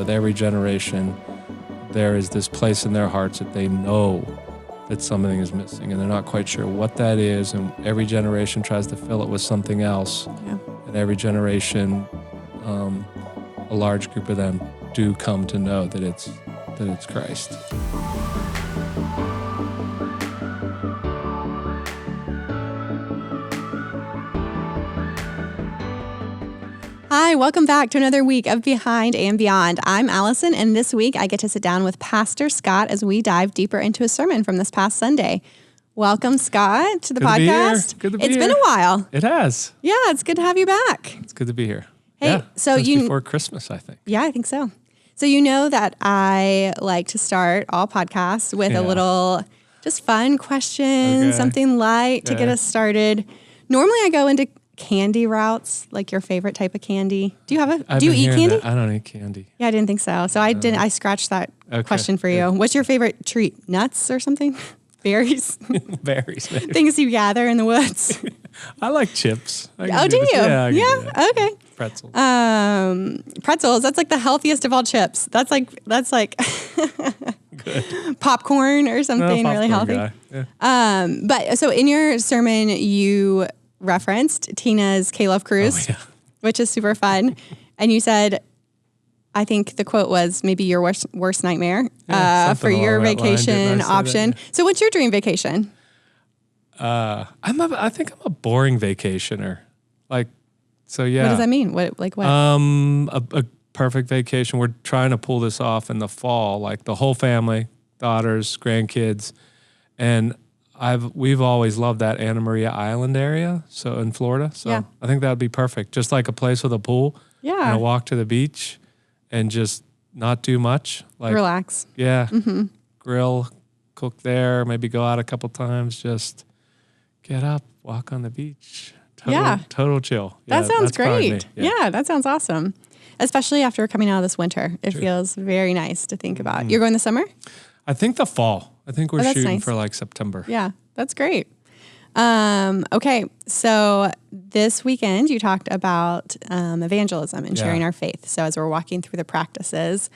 with every generation, there is this place in their hearts that they know that something is missing and they're not quite sure what that is. And every generation tries to fill it with something else. Yeah. And every generation, a large group of them do come to know that it's Christ. Hi, welcome back to another week of Behind and Beyond. I'm Allison, and this week I get to sit down with Pastor Scott as we dive deeper into a sermon from this past Sunday. Welcome, Scott, to the podcast. Good to be here. It's been a while. It has. Yeah, it's good to have you back. It's good to be here. Hey, yeah, so since before Christmas, I think. Yeah, I think so. So you know that I like to start all podcasts with a little just fun question, something light to get us started. Normally I go into candy routes, like your favorite type of candy. Do you eat candy? I don't eat candy. Yeah, I didn't think so. So I scratched that question for you. What's your favorite treat? Nuts or something? Berries? Berries. Maybe. Things you gather in the woods. I like chips. Do you? Yeah. Okay. Pretzels. Pretzels. That's like the healthiest of all chips. That's like good. Popcorn or something really healthy. Yeah. But so in your sermon, you referenced Tina's K-Love cruise, which is super fun. And you said, I think the quote was maybe your worst nightmare for your vacation option. So what's your dream vacation? I think I'm a boring vacationer. What does that mean? What? A perfect vacation. We're trying to pull this off in the fall, like the whole family, daughters, grandkids. And we've always loved that Anna Maria Island area, so in Florida. So I think that would be perfect. Just like a place with a pool. Yeah. And a walk to the beach and just not do much. Like relax. Yeah. Mm-hmm. Grill, cook there, maybe go out a couple times, just get up, walk on the beach. Total chill. That sounds great. Yeah, that sounds awesome. Especially after coming out of this winter. It feels very nice to think about. You're going this summer? I think the fall. I think we're shooting nice. for like September. Yeah, that's great. Okay, so this weekend you talked about evangelism and sharing our faith. So as we're walking through the practices,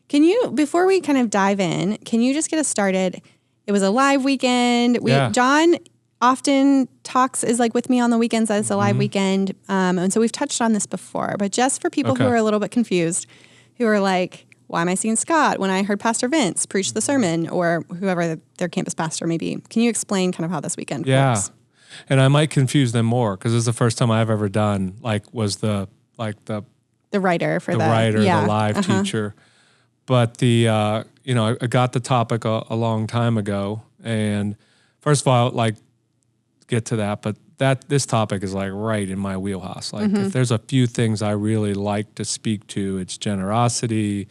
before we kind of dive in, can you just get us started? It was a live weekend. John often is like with me on the weekends that it's a live weekend. And so we've touched on this before, but just for people who are a little bit confused, who are like, why am I seeing Scott when I heard Pastor Vince preach the sermon, or whoever their campus pastor may be? Can you explain kind of how this weekend works? And I might confuse them more because this is the first time I've ever done was the writer for the live teacher. But I got the topic a long time ago, and first of all, get to that, but this topic is like right in my wheelhouse. If there's a few things I really like to speak to, it's generosity,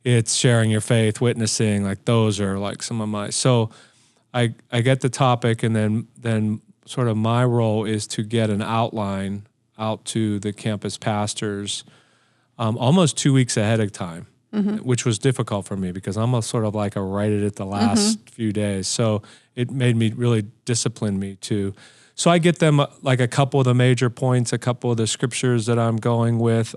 it's sharing your faith, witnessing, those are some of my, so I get the topic, and then sort of my role is to get an outline out to the campus pastors almost 2 weeks ahead of time, which was difficult for me because I'm sort of like a write it at the last few days. So it made me really discipline me to. So I get them a couple of the major points, a couple of the scriptures that I'm going with.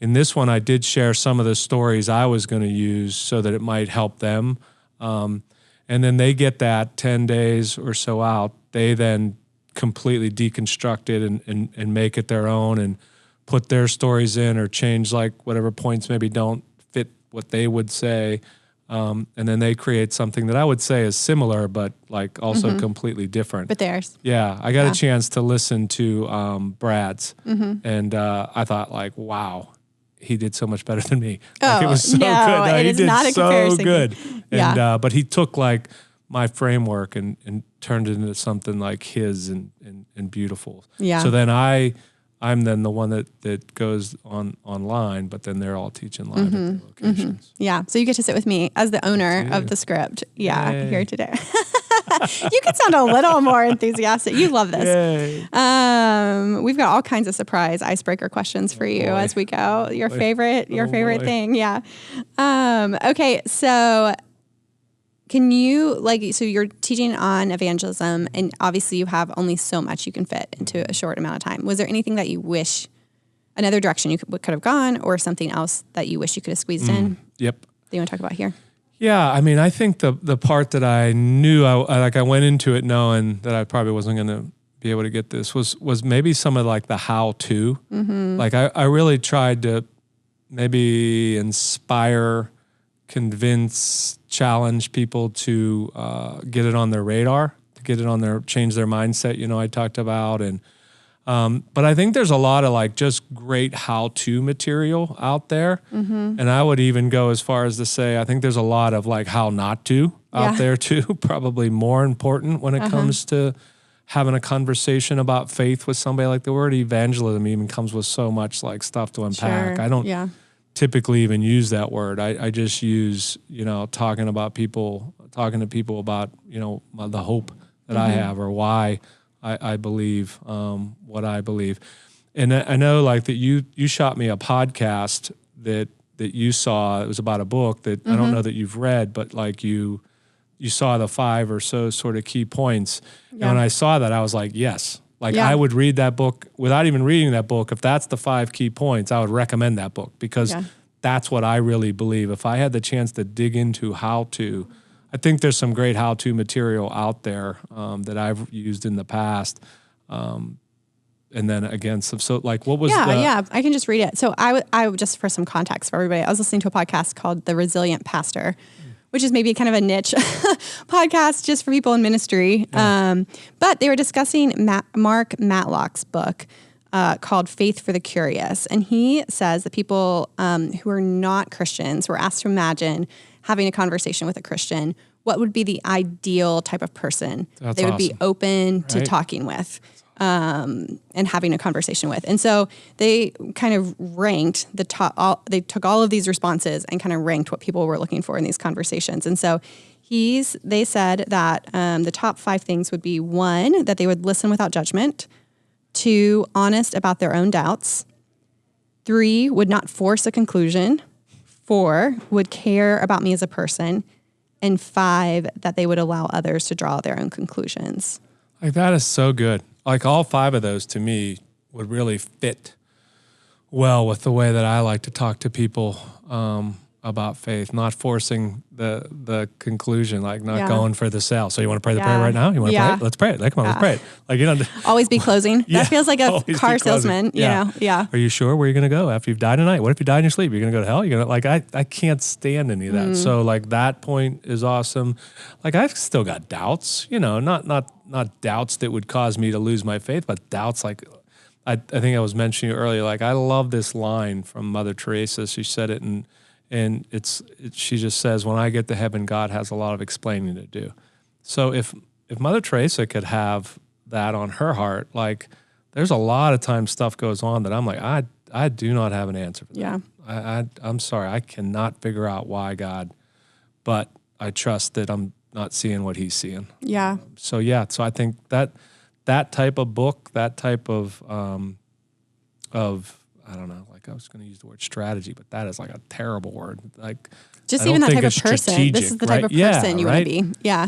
In this one, I did share some of the stories I was going to use so that it might help them. And then they get that 10 days or so out. They then completely deconstruct it and make it their own and put their stories in or change whatever points maybe don't fit what they would say. And then they create something that I would say is similar, but also completely different. But theirs. Yeah. I got a chance to listen to Brad's, and I thought wow, he did so much better than me. It was so good. No, it he is did not a so comparison. good. And, but he took my framework and turned it into something his and beautiful. Yeah. So then I'm then the one that goes online, but then they're all teaching live at their locations. Yeah. So you get to sit with me as the owner of the script. Yeah. Yay. Here today. You could sound a little more enthusiastic. You love this. Yay. We've got all kinds of surprise icebreaker questions for you as we go. Your favorite thing. Yeah. Okay. So can you so you're teaching on evangelism, and obviously you have only so much you can fit into a short amount of time. Was there anything that you wish another direction you could have gone, or something else that you wish you could have squeezed in? Yep. That you want to talk about here? Yeah, I mean, I think the part that I knew, I went into it knowing that I probably wasn't going to be able to get this was maybe some of like the how-to. Like I really tried to maybe inspire, convince, challenge people to get it on their radar, to get it on change their mindset, I talked about. And but I think there's a lot of like just great how-to material out there. And I would even go as far as to say, I think there's a lot of like how not to out there too, probably more important when it comes to having a conversation about faith with somebody. Like the word evangelism even comes with so much like stuff to unpack. Sure. I don't typically even use that word. I just use, talking to people about, the hope that I have or why I believe what I believe. And I know like that you shot me a podcast that you saw. It was about a book that I don't know that you've read, but like you saw the 5 or so sort of key points. And when I saw that, I was like, yes. Like I would read that book without even reading that book. If that's the 5 key points, I would recommend that book because that's what I really believe. If I had the chance to dig into how to, I think there's some great how-to material out there that I've used in the past. And then again, so like what was I can just read it. So I would just for some context for everybody, I was listening to a podcast called The Resilient Pastor, which is maybe kind of a niche podcast just for people in ministry. But they were discussing Mark Matlock's book called Faith for the Curious. And he says that people who are not Christians were asked to imagine having a conversation with a Christian. What would be the ideal type of person they would be open to talking with and having a conversation with? And so they kind of ranked the top, they took all of these responses and kind of ranked what people were looking for in these conversations. And so they said that the top 5 things would be 1, that they would listen without judgment; 2, honest about their own doubts; 3, would not force a conclusion; 4, would care about me as a person; and 5, that they would allow others to draw their own conclusions. Like that is so good. Like all 5 of those to me would really fit well with the way that I like to talk to people about faith, not forcing the conclusion, like not going for the sale. So you want to pray the prayer right now? You want to pray it? Let's pray it. Like, come on, let's pray it. Like, always be closing. That feels like a car salesman, you know? Yeah. Are you sure where you're going to go after you've died tonight? What if you die in your sleep? You're going to go to hell? You're going to I can't stand any of that. So like that point is awesome. Like I've still got doubts, not doubts that would cause me to lose my faith, but doubts like, I think I was mentioning earlier, like I love this line from Mother Teresa. She said it and she just says, when I get to heaven, God has a lot of explaining to do. So if Mother Teresa could have that on her heart, like there's a lot of times stuff goes on that I'm like, I do not have an answer for that. Yeah. I'm sorry. I cannot figure out why God, but I trust that I'm not seeing what he's seeing. Yeah. So I think that type of book, that type of I don't know, like I was going to use the word strategy, but that is like a terrible word. Like just even that type of person. This is the type of person you want to be. Yeah.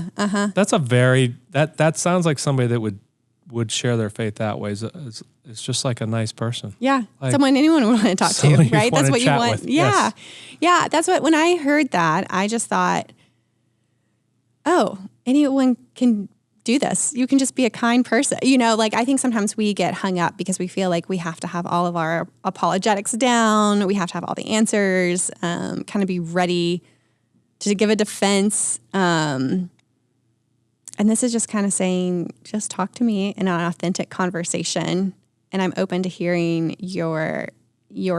That's that sounds like somebody that would share their faith that way. It's just like a nice person. Yeah. Like, someone anyone would want to talk to, right? That's what you want. With. Yeah. Yes. Yeah. That's what, when I heard that, I just thought, oh, anyone can do this. You can just be a kind person. Like I think sometimes we get hung up because we feel like we have to have all of our apologetics down. We have to have all the answers, kind of be ready to give a defense. And this is just kind of saying, just talk to me in an authentic conversation. And I'm open to hearing your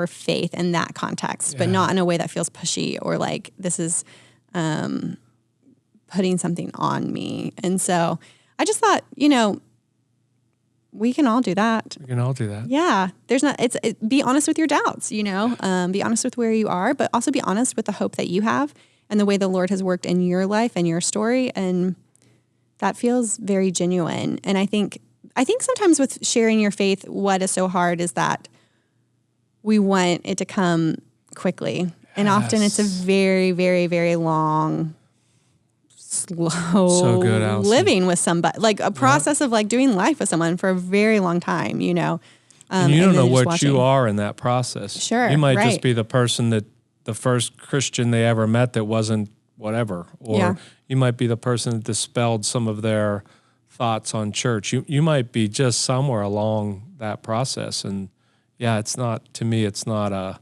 faith in that context, but not in a way that feels pushy or like this is, putting something on me. And so I just thought, we can all do that. We can all do that. Yeah. Be honest with your doubts, be honest with where you are, but also be honest with the hope that you have and the way the Lord has worked in your life and your story. And that feels very genuine. And I think sometimes with sharing your faith, what is so hard is that we want it to come quickly. Yes. And often it's a very, very, very long, slow so good, Allison. Living with somebody, like a process of like doing life with someone for a very long time, And you don't then know just what you are in that process. Sure, you might right. just be the person that the first Christian they ever met that wasn't whatever, or you might be the person that dispelled some of their thoughts on church. You might be just somewhere along that process, and it's not, to me, it's not a,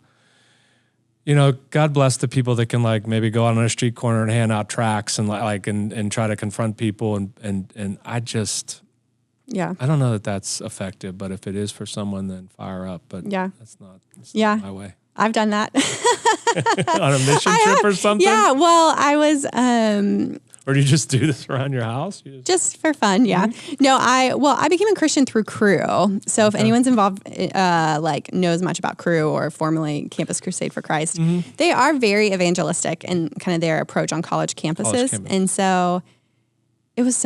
God bless the people that can like maybe go out on a street corner and hand out tracts and and try to confront people, and I just, I don't know that that's effective, but if it is for someone, then fire up. But that's not my way. I've done that. On a mission trip or something? Yeah, well, I was... or do you just do this around your house? Just for fun, yeah. Mm-hmm. No, I became a Christian through Cru. So if anyone's involved, knows much about Cru or formerly Campus Crusade for Christ, they are very evangelistic in kind of their approach on college campuses. And so it was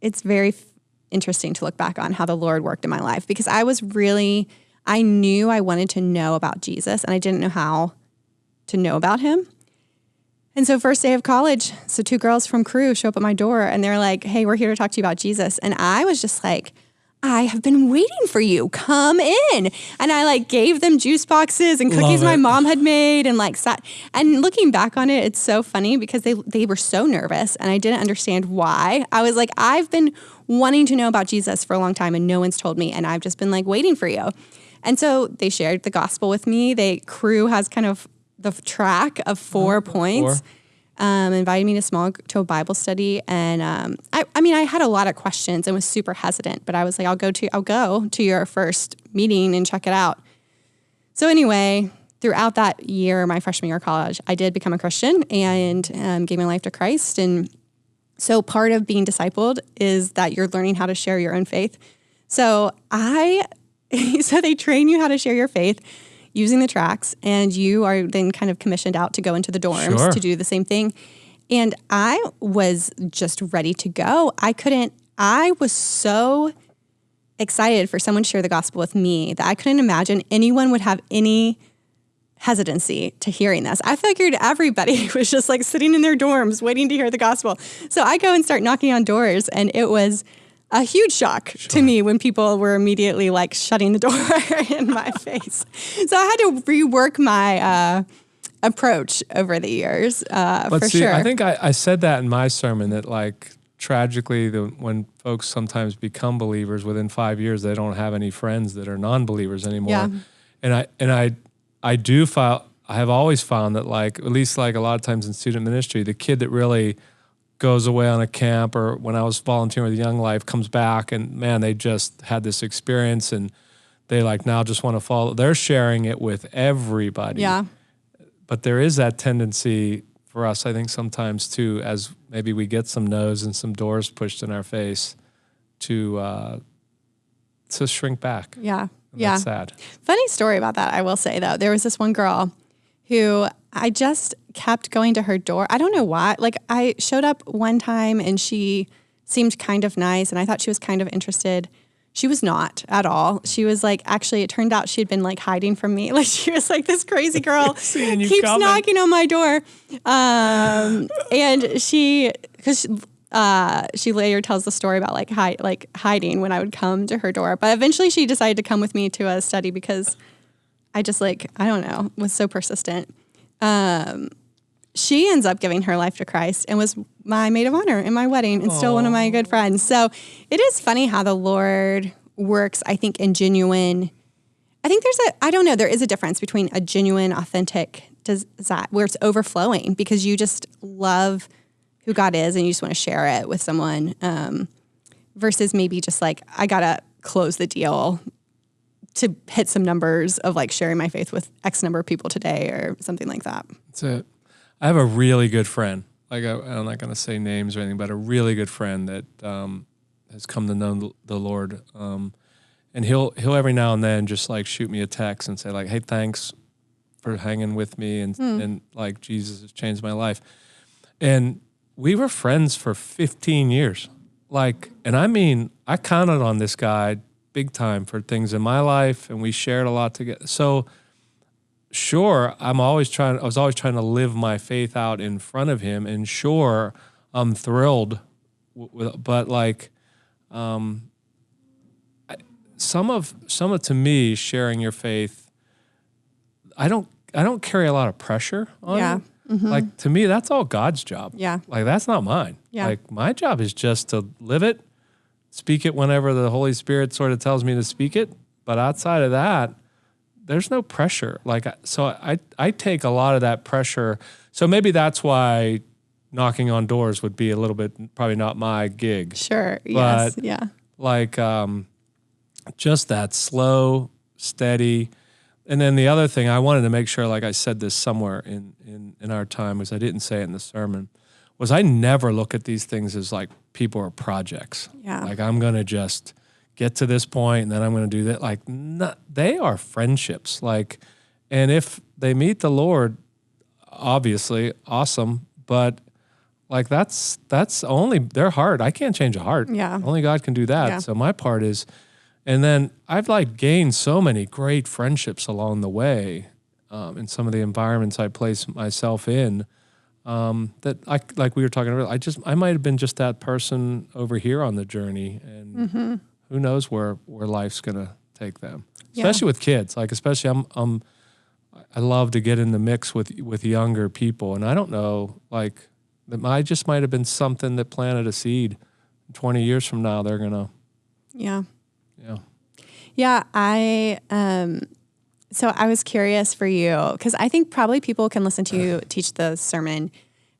it's very interesting to look back on how the Lord worked in my life, because I knew I wanted to know about Jesus and I didn't know how to know about him. And so first day of college, so 2 girls from Cru show up at my door and they're like, hey, we're here to talk to you about Jesus. And I was just like, I have been waiting for you. Come in. And I gave them juice boxes and cookies my mom had made and sat. And looking back on it, it's so funny because they were so nervous and I didn't understand why. I was like, I've been wanting to know about Jesus for a long time and no one's told me. And I've just been waiting for you. And so they shared the gospel with me. Cru has kind of the track of 4 points, invited me to a Bible study. And I had a lot of questions and was super hesitant, but I was like, I'll go to your first meeting and check it out. So anyway, throughout that year, my freshman year of college, I did become a Christian and gave my life to Christ. And so part of being discipled is that you're learning how to share your own faith. So so they train you how to share your faith using the tracts, and you are then kind of commissioned out to go into the dorms to do the same thing. And I was just ready to go. I was so excited for someone to share the gospel with me that I couldn't imagine anyone would have any hesitancy to hearing this. I figured everybody was just sitting in their dorms waiting to hear the gospel. So I go and start knocking on doors, and it was a huge shock to me when people were immediately shutting the door in my face. So I had to rework my approach over the years, sure. I think I said that in my sermon that tragically, when folks sometimes become believers, within 5 years, they don't have any friends that are non-believers anymore. Yeah. And I have always found that at least a lot of times in student ministry, the kid that really goes away on a camp, or when I was volunteering with Young Life, comes back and man, they just had this experience and they now just want to follow. They're sharing it with everybody. Yeah. But there is that tendency for us, I think sometimes too, as maybe we get some no's and some doors pushed in our face, to shrink back. Yeah. And that's sad. Funny story about that, I will say though. There was this one girl who I just kept going to her door. I don't know why. I showed up one time and she seemed kind of nice and I thought she was kind of interested. She was not at all. She was actually, it turned out she'd been hiding from me. She was this crazy girl keeps knocking on my door. And because she later tells the story about hiding when I would come to her door. But eventually she decided to come with me to a study because I just I don't know, was so persistent. She ends up giving her life to Christ and was my maid of honor in my wedding and still one of my good friends. So it is funny how the Lord works, I think, in genuine. I think there is a difference between a genuine, authentic desire where it's overflowing because you just love who God is and you just want to share it with someone, versus maybe just I got to close the deal to hit some numbers of sharing my faith with X number of people today or something like that. That's it. I have a really good friend. I'm not going to say names or anything, but a really good friend that has come to know the Lord. And he'll every now and then just shoot me a text and say hey, thanks for hanging with me. And Jesus has changed my life. And we were friends for 15 years. And I counted on this guy big time for things in my life, and we shared a lot together. So sure, I was always trying to live my faith out in front of him, and sure, I'm thrilled but some of to me, sharing your faith, I don't carry a lot of pressure on it. Like, to me, that's all God's job. Yeah. Like, that's not mine. Yeah. Like, my job is just to live it, speak it whenever the Holy Spirit sort of tells me to speak it. But outside of that, there's no pressure. Like, so I take a lot of that pressure. So maybe that's why knocking on doors would be a little bit, probably not my gig. Sure. But, yes. Yeah. like, just that slow, steady. And then the other thing, I wanted to make sure, like I said this somewhere in our time, was I didn't say it in the sermon, was I never look at these things as like people or projects. Yeah. Like, I'm going to just get to this point and then I'm going to do that. Like, they are friendships. Like, and if they meet the Lord, obviously, awesome. But like, that's only their heart. I can't change a heart. Yeah. Only God can do that. Yeah. So my part is, and then I've like gained so many great friendships along the way in some of the environments I place myself in that like we were talking about, I might have been just that person over here on the journey, and who knows where life's gonna take them. Especially with kids, like especially I love to get in the mix with younger people, and I don't know, like I just might have been something that planted a seed. 20 years from now, they're gonna. Yeah. Yeah. Yeah. So I was curious for you, because I think probably people can listen to you teach the sermon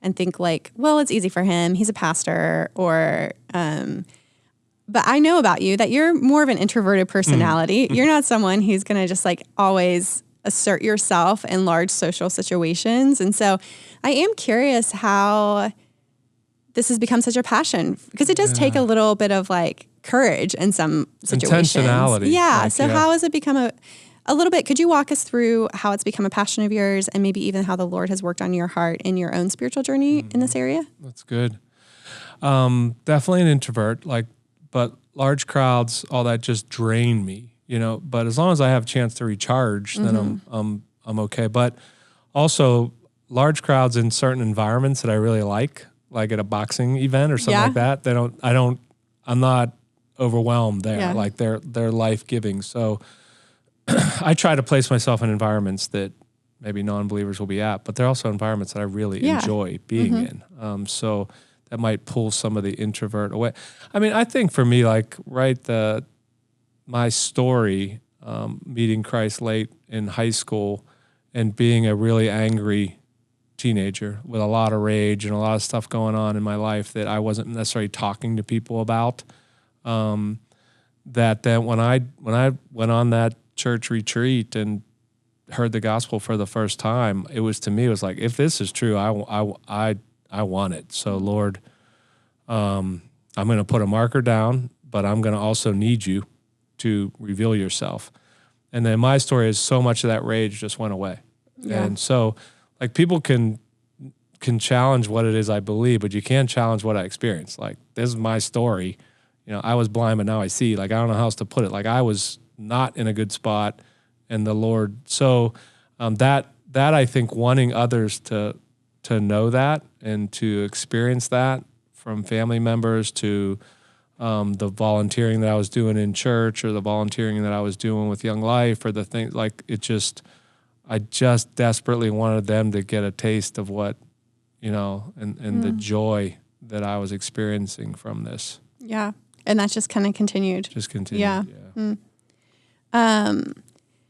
and think like, well, it's easy for him. He's a pastor, or, but I know about you that you're more of an introverted personality. You're not someone who's going to just like always assert yourself in large social situations. And so I am curious how this has become such a passion, because it does take a little bit of like courage in some situations. Intentionality. Yeah. Like, so how has it become a little bit? Could you walk us through how it's become a passion of yours, and maybe even how the Lord has worked on your heart in your own spiritual journey in this area? That's good. Definitely an introvert, but large crowds, all that just drain me, but as long as I have a chance to recharge, then I'm okay. But also large crowds in certain environments that I really like at a boxing event or something like that, I'm not overwhelmed there. Yeah. Like they're life-giving. So I try to place myself in environments that maybe non-believers will be at, but they're also environments that I really enjoy being in. So that might pull some of the introvert away. I mean, I think for me, my story, meeting Christ late in high school and being a really angry teenager with a lot of rage and a lot of stuff going on in my life that I wasn't necessarily talking to people about. That then when I went on that church retreat and heard the gospel for the first time, it was like, if this is true, I want it. So Lord, I'm going to put a marker down, but I'm going to also need you to reveal yourself. And then my story is so much of that rage just went away. Yeah. And so like people can challenge what it is I believe, but you can't challenge what I experienced. Like, this is my story. I was blind, but now I see. Like, I don't know how else to put it. Like, I was not in a good spot, and the Lord. So that I think wanting others to know that and to experience that, from family members to the volunteering that I was doing in church, or the volunteering that I was doing with Young Life, or the thing, like I just desperately wanted them to get a taste of what, and the joy that I was experiencing from this. Yeah. And that's just kind of continued. Just continued. Yeah.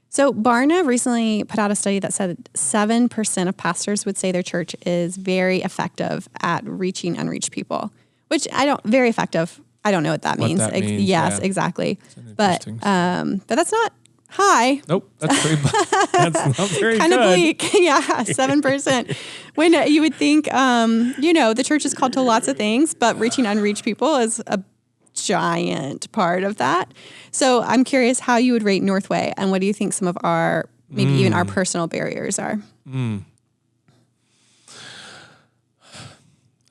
So Barna recently put out a study that said 7% of pastors would say their church is very effective at reaching unreached people, which very effective. I don't know what that means. Means. Yes, exactly. But that's not high. Nope. That's that's not very kind good. of bleak. Yeah. 7%. When you would think, the church is called to lots of things, but reaching unreached people is a giant part of that. So I'm curious how you would rate Northway, and what do you think some of our, maybe even our personal barriers are? I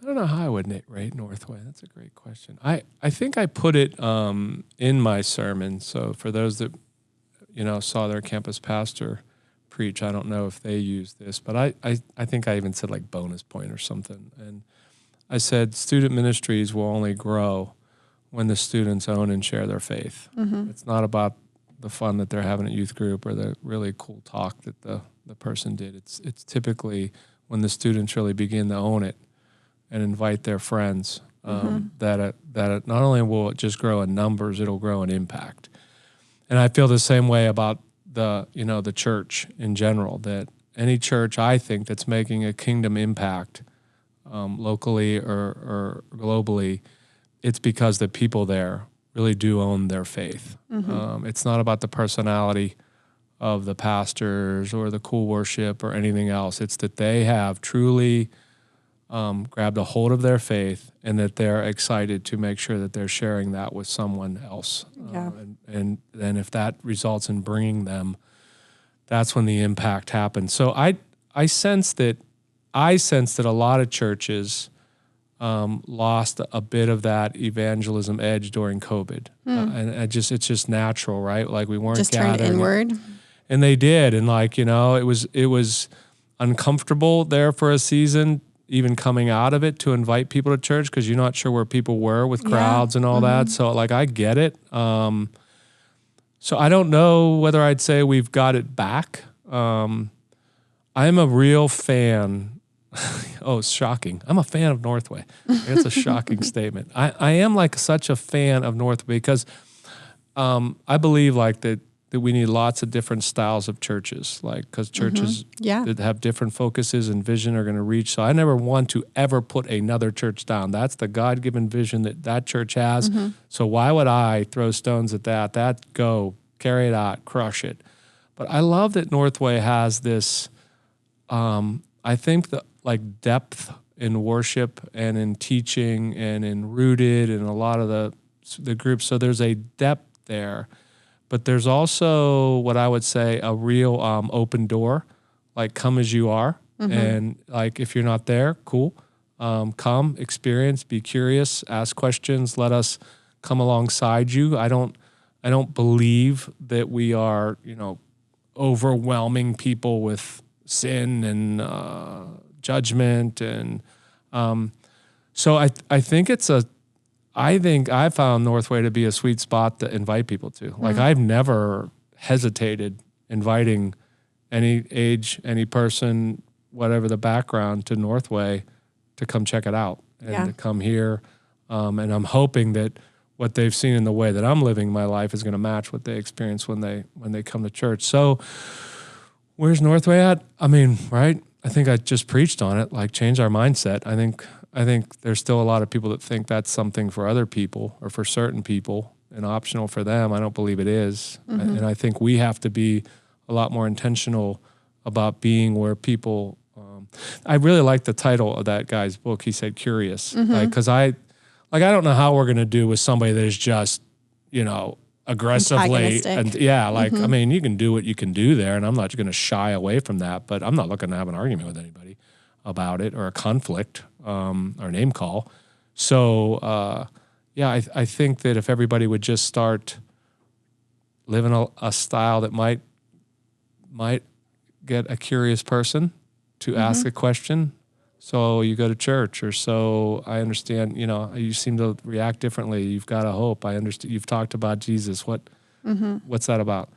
don't know how I would rate Northway. That's a great question. I think I put it in my sermon. So for those that, saw their campus pastor preach, I don't know if they used this, but I think I even said like bonus point or something. And I said, student ministries will only grow when the students own and share their faith. It's not about the fun that they're having at youth group or the really cool talk that the person did. It's typically when the students really begin to own it and invite their friends, that it not only will it just grow in numbers, it'll grow in impact. And I feel the same way about the church in general, that any church, I think, that's making a kingdom impact locally or globally, it's because the people there really do own their faith. It's not about the personality of the pastors or the cool worship or anything else. It's that they have truly grabbed a hold of their faith and that they're excited to make sure that they're sharing that with someone else. Yeah. And then if that results in bringing them, that's when the impact happens. So I sense that a lot of churches lost a bit of that evangelism edge during COVID. And it's just natural, right? Like we weren't just gathering. turned inward. And they did. And it was uncomfortable there for a season, even coming out of it, to invite people to church because you're not sure where people were with crowds and all that. So I get it. So I don't know whether I'd say we've got it back. I'm a real fan. Oh, it's shocking. I'm a fan of Northway. It's a shocking statement. I am such a fan of Northway because I believe that we need lots of different styles of churches, because churches that have different focuses and vision are going to reach. So I never want to ever put another church down. That's the God-given vision that church has. So why would I throw stones at that? Go, carry it out, crush it. But I love that Northway has this, I think depth in worship and in teaching and in rooted and a lot of the groups. So there's a depth there. But there's also what I would say a real open door, come as you are. And if you're not there, cool. Come, experience, be curious, ask questions, let us come alongside you. I don't believe that we are, overwhelming people with sin and judgment. And so I think I found Northway to be a sweet spot to invite people to. I've never hesitated inviting any age, any person, whatever the background, to Northway to come check it out and to come here. And I'm hoping that what they've seen in the way that I'm living my life is going to match what they experience when they come to church. So where's Northway at? I mean, right? I think I just preached on it, change our mindset. I think there's still a lot of people that think that's something for other people or for certain people and optional for them. I don't believe it is. And I think we have to be a lot more intentional about being where people, I really like the title of that guy's book. He said curious, because I don't know how we're going to do with somebody that is just, aggressively. And I mean, you can do what you can do there and I'm not going to shy away from that, but I'm not looking to have an argument with anybody about it or a conflict or name call. So, I think that if everybody would just start living a style that might get a curious person to ask a question. So you go to church, or so I understand, you seem to react differently. You've got a hope. I understand. You've talked about Jesus. What's that about?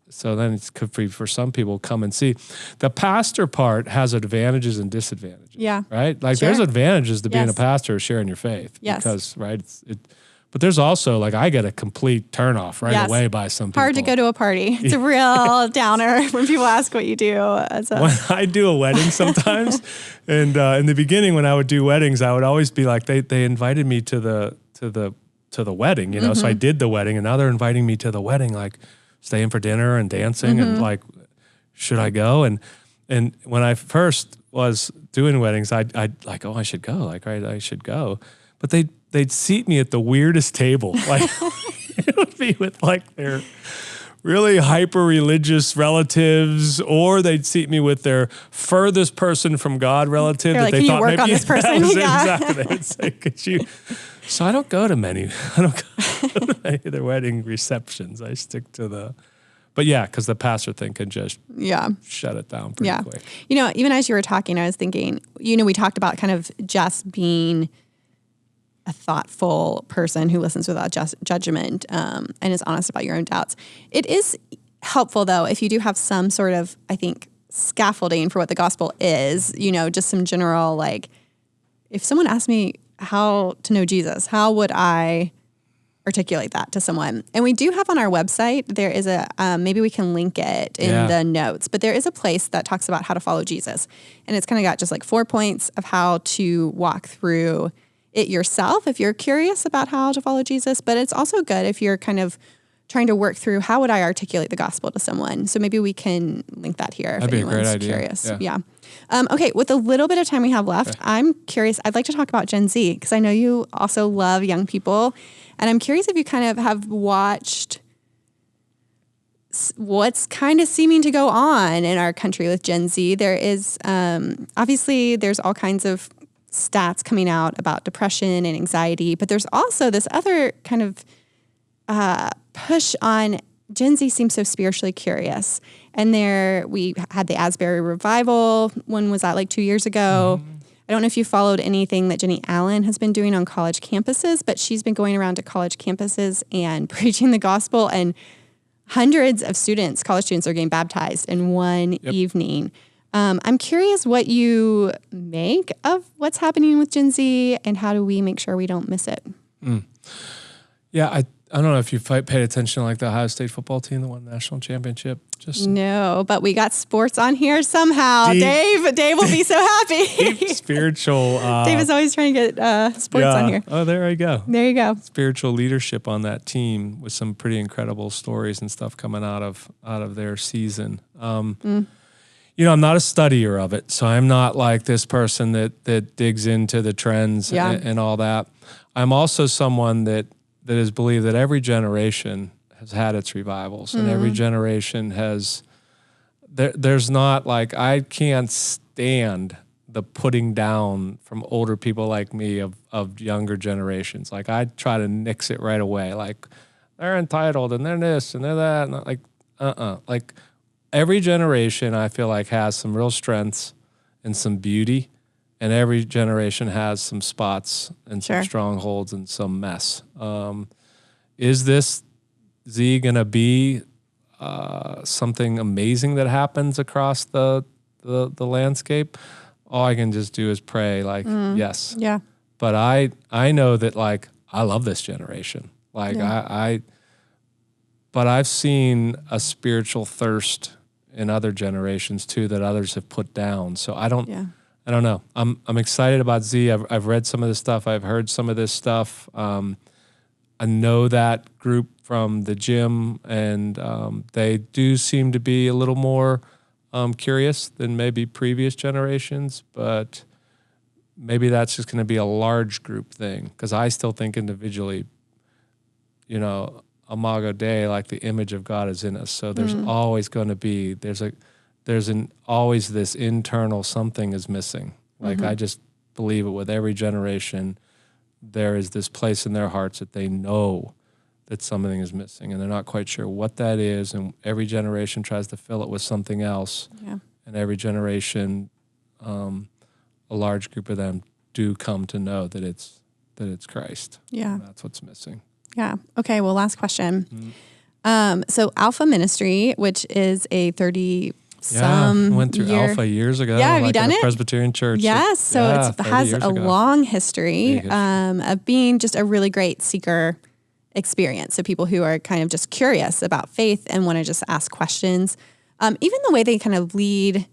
So then it's good for some people to come and see. The pastor part has advantages and disadvantages. Yeah. Right? There's advantages to being a pastor, sharing your faith. Yes. Because, right, but there's also, I get a complete turnoff right away by some people. Hard to go to a party. It's a real downer when people ask what you do. When I do a wedding sometimes, and in the beginning when I would do weddings, I would always be they invited me to the wedding, so I did the wedding, and now they're inviting me to the wedding, staying for dinner and dancing and should I go? And when I first was doing weddings, I'd I should go, I should go. But they'd seat me at the weirdest table. It would be with their really hyper-religious relatives, or they'd seat me with their furthest person from God relative that they thought maybe. On this person? Exactly. They would say, could you? So I don't go to many of their wedding receptions. I stick to but because the pastor thing can just shut it down pretty quick. Even as you were talking, I was thinking, we talked about kind of just being a thoughtful person who listens without judgment and is honest about your own doubts. It is helpful, though, if you do have some sort of, I think, scaffolding for what the gospel is, just some general, like, if someone asked me how to know Jesus, how would I articulate that to someone? And we do have on our website, there is maybe we can link it in the notes, but there is a place that talks about how to follow Jesus. And it's kind of got just like 4 points of how to walk through it yourself if you're curious about how to follow Jesus. But it's also good if you're kind of trying to work through how would I articulate the gospel to someone. So maybe we can link that here if anyone's curious. Yeah. Okay, with a little bit of time we have left, I'm curious. I'd like to talk about Gen Z because I know you also love young people. And I'm curious if you kind of have watched what's kind of seeming to go on in our country with Gen Z. There is, obviously, there's all kinds of stats coming out about depression and anxiety, but there's also this other kind of push on Gen Z seems so spiritually curious. And we had the Asbury revival. When was that, like 2 years ago? Mm-hmm. I don't know if you followed anything that Jenny Allen has been doing on college campuses, but she's been going around to college campuses and preaching the gospel, and hundreds of college students are getting baptized in one evening. I'm curious what you make of what's happening with Gen Z and how do we make sure we don't miss it? Yeah, I don't know if you paid attention to like the Ohio State football team that won the national championship. No, but we got sports on here somehow. Dave will be so happy. Deep spiritual. Dave is always trying to get sports on here. Oh, there I go. There you go. Spiritual leadership on that team with some pretty incredible stories and stuff coming out of their season. I'm not a studier of it, so I'm not like this person that digs into the trends and all that. I'm also someone that has believed that every generation has had its revivals, and every generation has. There's not like, I can't stand the putting down from older people like me of younger generations. Like, I try to nix it right away. Like, they're entitled and they're this and they're that. And like, like every generation I feel like has some real strengths and some beauty. And every generation has some spots and some strongholds and some mess. Is this Z going to be something amazing that happens across the landscape? All I can just do is pray, like, yes. Yeah. But I know that, like, I love this generation. Like, but I've seen a spiritual thirst in other generations too that others have put down. So I don't know. I'm excited about Z. I've read some of this stuff. I've heard some of this stuff. I know that group from the gym, and they do seem to be a little more curious than maybe previous generations, but maybe that's just going to be a large group thing, because I still think individually, Imago Dei, like the image of God is in us. So there's always going to be, always this internal something is missing. Like, I just believe it with every generation. There is this place in their hearts that they know that something is missing, and they're not quite sure what that is. And every generation tries to fill it with something else. Yeah. And every generation, a large group of them do come to know that it's Christ. Yeah. And that's what's missing. Yeah. Okay. Well, last question. So Alpha Ministry, which is a 30 some went through Alpha years ago. Yeah, have you done it? Presbyterian Church. Yes, so it has a long history of being just a really great seeker experience. So people who are kind of just curious about faith and want to just ask questions. Even the way they kind of lead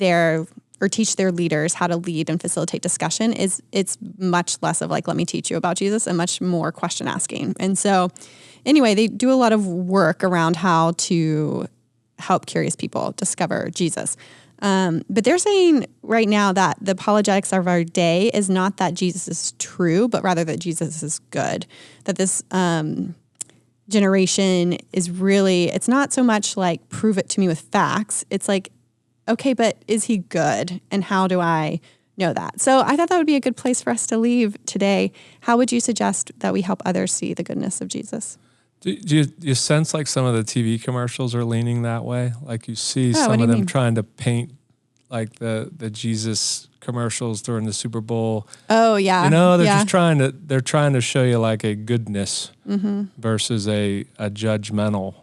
or teach their leaders how to lead and facilitate discussion it's much less of like, let me teach you about Jesus, and much more question asking. And so anyway, they do a lot of work around how to help curious people discover Jesus. But they're saying right now that the apologetics of our day is not that Jesus is true, but rather that Jesus is good. That this generation is really, it's not so much like prove it to me with facts. It's like, okay, but is he good? And how do I know that? So I thought that would be a good place for us to leave today. How would you suggest that we help others see the goodness of Jesus? Do you sense like some of the TV commercials are leaning that way? Like you see some of them trying to paint like the Jesus commercials during the Super Bowl. Oh yeah. They're yeah. just they're trying to show you like a goodness versus a judgmental.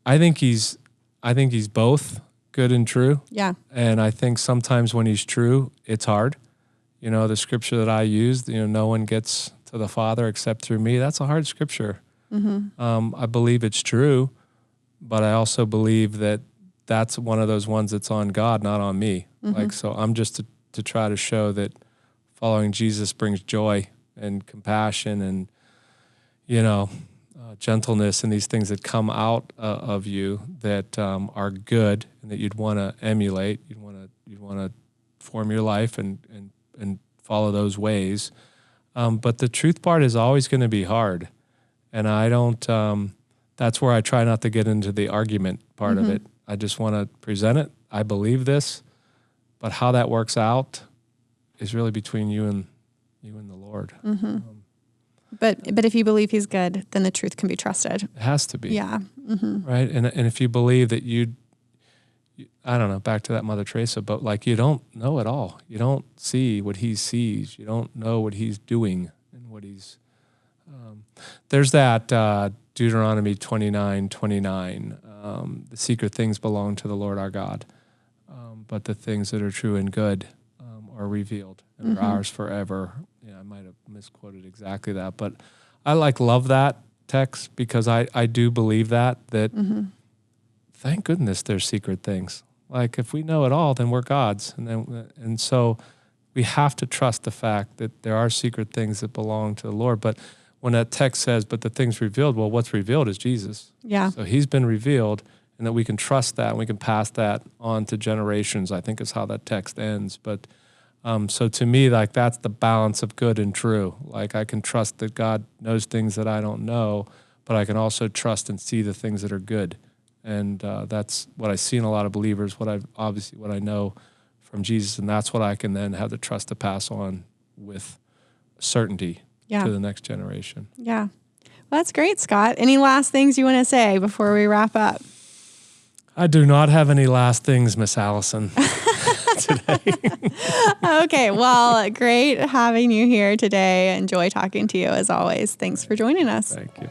I think he's both good and true. Yeah. And I think sometimes when he's true, it's hard. The scripture that I used, no one gets to the Father except through me. That's a hard scripture. I believe it's true, but I also believe that that's one of those ones that's on God, not on me. So I'm just to try to show that following Jesus brings joy and compassion and, gentleness and these things that come out of you that are good and that you'd want to emulate. You'd want to form your life and follow those ways. But the truth part is always going to be hard. And I don't, that's where I try not to get into the argument part of it. I just want to present it. I believe this, but how that works out is really between you and the Lord. But if you believe he's good, then the truth can be trusted. It has to be. Yeah. Right. And if you believe that I don't know, back to that Mother Teresa, but like you don't know it all. You don't see what he sees. You don't know what he's doing and what he's, there's that Deuteronomy 29:29. The secret things belong to the Lord our God, but the things that are true and good are revealed and are ours forever. Yeah, I might have misquoted exactly that, but I love that text because I do believe that thank goodness there's secret things. Like if we know it all, then we're God's, and so we have to trust the fact that there are secret things that belong to the Lord. But when that text says, "But the things revealed," well, what's revealed is Jesus. Yeah. So he's been revealed, and that we can trust that, and we can pass that on to generations. I think is how that text ends. But so to me, like that's the balance of good and true. Like I can trust that God knows things that I don't know, but I can also trust and see the things that are good. And that's what I see in a lot of believers, what I know from Jesus, and that's what I can then have the trust to pass on with certainty to the next generation. Yeah. Well, that's great, Scott. Any last things you want to say before we wrap up? I do not have any last things, Miss Allison, today. Okay. Well, great having you here today. Enjoy talking to you as always. Thanks for joining us. Thank you.